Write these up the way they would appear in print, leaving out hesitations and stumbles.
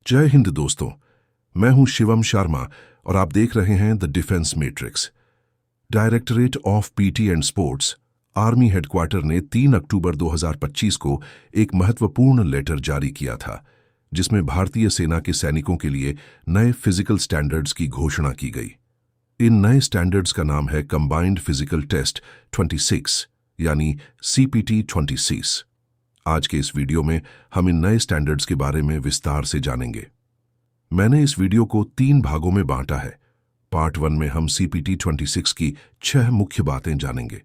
जय हिंद दोस्तों, मैं हूं शिवम शर्मा और आप देख रहे हैं the defence matrix. Directorate of PT and sports army headquarter ने 3 अक्टूबर 2025 को एक महत्वपूर्ण लेटर जारी किया था, जिसमें भारतीय सेना के सैनिकों के लिए नए फिजिकल स्टैंडर्ड्स की घोषणा की गई। इन नए स्टैंडर्ड्स का नाम है कंबाइंड फिजिकल टेस्ट 26 यानी CPT 26। आज के इस वीडियो में हम इन नए स्टैंडर्ड्स के बारे में विस्तार से जानेंगे। मैंने इस वीडियो को 3 भागों में बांटा है। पार्ट 1 में हम CPT 26 की 6 मुख्य बातें जानेंगे।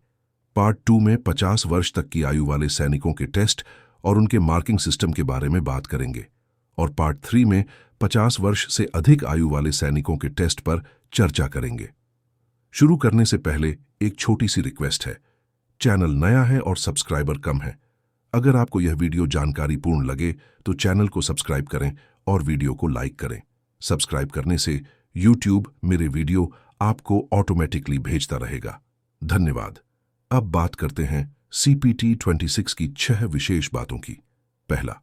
पार्ट 2 में 50 वर्ष तक की आयु वाले सैनिकों के टेस्ट और उनके मार्किंग सिस्टम के बारे में बात करेंगे। और पार्ट 3 में 50 वर्ष से अधिक आयु वाले सैनिकों के टेस्ट पर चर्चा करेंगे। शुरू करने से पहले एक छोटी सी रिक्वेस्ट है। चैनल नया है और सब्सक्राइबर कम है। अगर आपको यह वीडियो जानकारीपूर्ण लगे तो चैनल को सब्सक्राइब करें और वीडियो को लाइक करें। सब्सक्राइब करने से YouTube मेरे वीडियो आपको ऑटोमेटिकली भेजता रहेगा। धन्यवाद। अब बात करते हैं CPT 26 की 6 विशेष बातों की। पहला,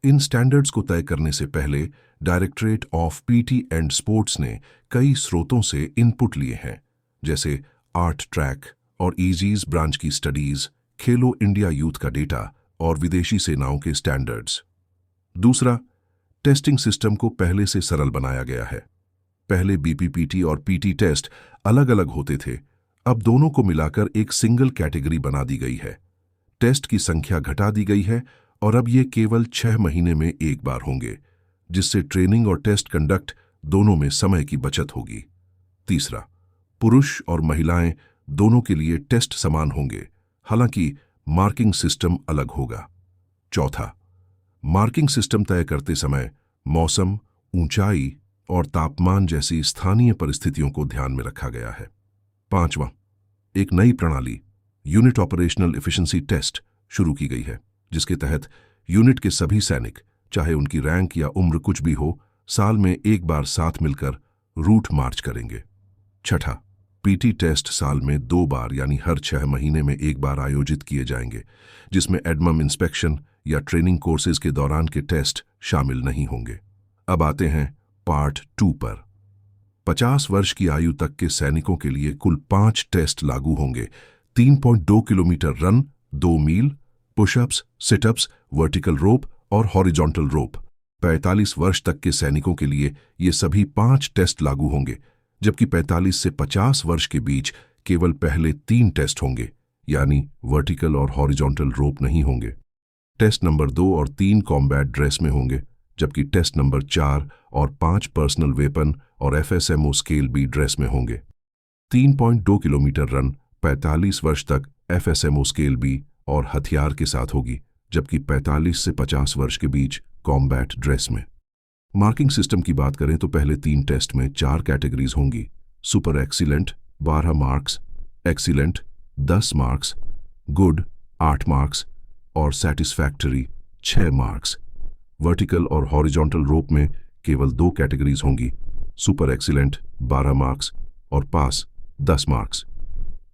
इन स्टैंडर्ड्स को तय करने से पहले directorate of PT and sports ने कई स्रोतों से इनपुट लिए हैं, जैसे आर्ट ट्रैक और ईजीज ब्रांच की स्टडीज, खेलो इंडिया यूथ का डेटा और विदेशी सेनाओं के स्टैंडर्ड्स। दूसरा, टेस्टिंग सिस्टम को पहले से सरल बनाया गया है। पहले BPPT और PT टेस्ट अलग अलग होते थे, अब दोनों को मिलाकर एक सिंगल कैटेगरी बना दी गई है। टेस्ट की संख्या घटा दी गई है और अब ये केवल 6 महीने में एक बार होंगे, जिससे ट्रेनिंग और टेस्ट कंडक्ट दोनों में समय की बचत होगी। तीसरा, पुरुष और महिलाएं दोनों के लिए टेस्ट समान होंगे, हालांकि मार्किंग सिस्टम अलग होगा। चौथा, मार्किंग सिस्टम तय करते समय मौसम, ऊंचाई और तापमान जैसी स्थानीय परिस्थितियों को ध्यान में रखा गया है। पांचवां, एक नई प्रणाली यूनिट ऑपरेशनल एफिशिएंसी टेस्ट शुरू की गई है, जिसके तहत यूनिट के सभी सैनिक, चाहे उनकी रैंक या उम्र कुछ भी हो, साल में एक बार साथ मिलकर रूट मार्च करेंगे। छठा, PT टेस्ट साल में 2 बार यानी हर 6 महीने में एक बार आयोजित किए जाएंगे, जिसमें एडमम इंस्पेक्शन या ट्रेनिंग कोर्सेज के दौरान के टेस्ट शामिल नहीं होंगे। अब आते हैं पार्ट 2 पर। 50 वर्ष की आयु तक के सैनिकों के लिए कुल 5 टेस्ट लागू होंगे। 3.2 किलोमीटर रन, 2 मील, पुशअप्स, सिटअप्स, वर्टिकल रोप और हॉरिजॉन्टल रोप। 45 वर्ष तक के सैनिकों के लिए ये सभी 5 टेस्ट लागू होंगे, जबकि 45 से 50 वर्ष के बीच केवल पहले 3 टेस्ट होंगे, यानी वर्टिकल और हॉरिजॉन्टल रोप नहीं होंगे। टेस्ट नंबर 2 और 3 कॉम्बैट ड्रेस में होंगे, जबकि टेस्ट नंबर 4 और 5 पर्सनल वेपन और FSMO स्केल B ड्रेस में होंगे। 3.2 किलोमीटर रन 45 वर्ष तक FSMO स्केल B और हथियार के साथ होगी, जबकि 45 से 50 वर्ष के बीच कॉम्बैट ड्रेस में। मार्किंग सिस्टम की बात करें तो पहले 3 टेस्ट में 4 कैटेगरीज होंगी। Super excellent 12 marks, excellent 10 marks, good 8 marks और सैटिस्फैक्टरी 6 मार्क्स। वर्टिकल और हॉरिजॉन्टल रोप में केवल 2 कैटेगरीज होंगी, सुपर एक्सीलेंट 12 मार्क्स और पास 10 मार्क्स।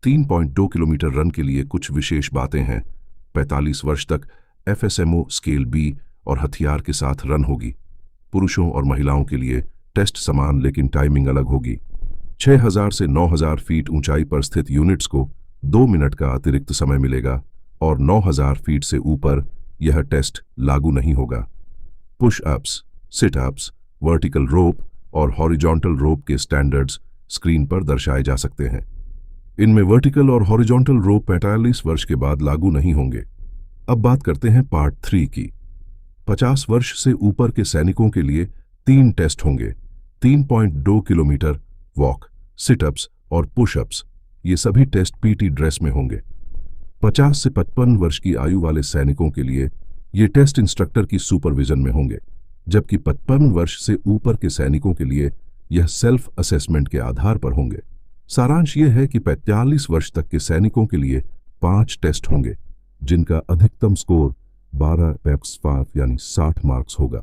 3.2 किलोमीटर रन के लिए कुछ विशेष बातें हैं। 45 वर्ष तक FSMO स्केल B और हथियार के साथ रन होगी। पुरुषों और महिलाओं के लिए टेस्ट समान लेकिन टाइमिंग अलग होगी। 6000 से 9000 फीट ऊंचाई पर स्थित यूनिट्स को 2 मिनट का अतिरिक्त समय मिलेगा और 9000 फीट से ऊपर यह टेस्ट लागू नहीं होगा। Push ups, sit ups, vertical rope और हॉरिजॉन्टल रोप के स्टैंडर्ड्स स्क्रीन पर दर्शाए जा सकते हैं। इनमें वर्टिकल और हॉरिजॉन्टल रोप 45 वर्ष के बाद लागू नहीं होंगे। अब बात करते हैं पार्ट 3 की। 50 वर्ष से ऊपर के सैनिकों के लिए 3 टेस्ट होंगे। 3.2 किलोमीटर वॉक, सिटअप्स और पुशअप्स, ये सभी टेस्ट PT ड्रेस में होंगे। 50 से 55 वर्ष की आयु वाले सैनिकों के लिए ये टेस्ट इंस्ट्रक्टर की सुपरविजन में होंगे, जबकि 55 वर्ष से ऊपर के सैनिकों के लिए यह सेल्फ असेसमेंट के आधार पर होंगे। सारांश यह है कि 45 वर्ष तक के सैनिकों के लिए 5 टेस्ट होंगे, जिनका अधिकतम स्कोर 12/5 यानी 60 मार्क्स होगा।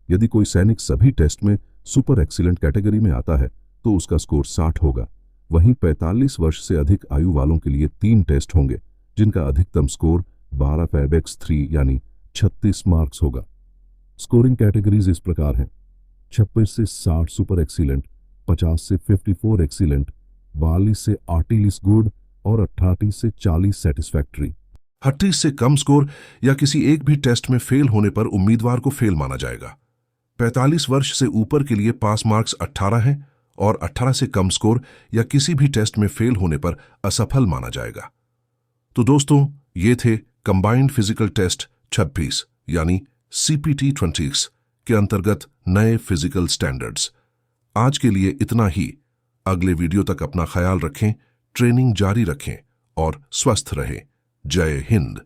यदि कोई सैनिक सभी टेस्ट में सुपर एक्सीलेंट कैटेगरी में आता है तो उसका स्कोर 60 होगा। वहीं 45 वर्ष से अधिक आयु वालों के लिए 3 टेस्ट होंगे, जिनका अधिकतम स्कोर 12/3 यानी 36 मार्क्स होगा। स्कोरिंग कैटेगरीज इस प्रकार हैं: 26 से 60 सुपर एक्सीलेंट, 50 से 54 एक्सीलेंट, 42 से 38 गुड और 38 से 40 सेटिस्फैक्ट्री। 38 से कम स्कोर या किसी एक भी टेस्ट में फेल होने पर उम्मीदवार को फेल माना जाएगा। 45 वर्ष से ऊपर के लिए पास मार्क्स 18 हैं और 18 से कम स्कोर या किसी भी टेस्ट में फेल होने पर असफल माना जाएगा। तो दोस्तों, ये थे कंबाइंड फिजिकल टेस्ट 26 यानी CPT 26 के अंतर्गत नए फिजिकल स्टैंडर्ड्स। आज के लिए इतना ही। अगले वीडियो तक अपना ख्याल रखें, ट्रेनिंग जारी रखें और स्वस्थ रहें। जय हिंद।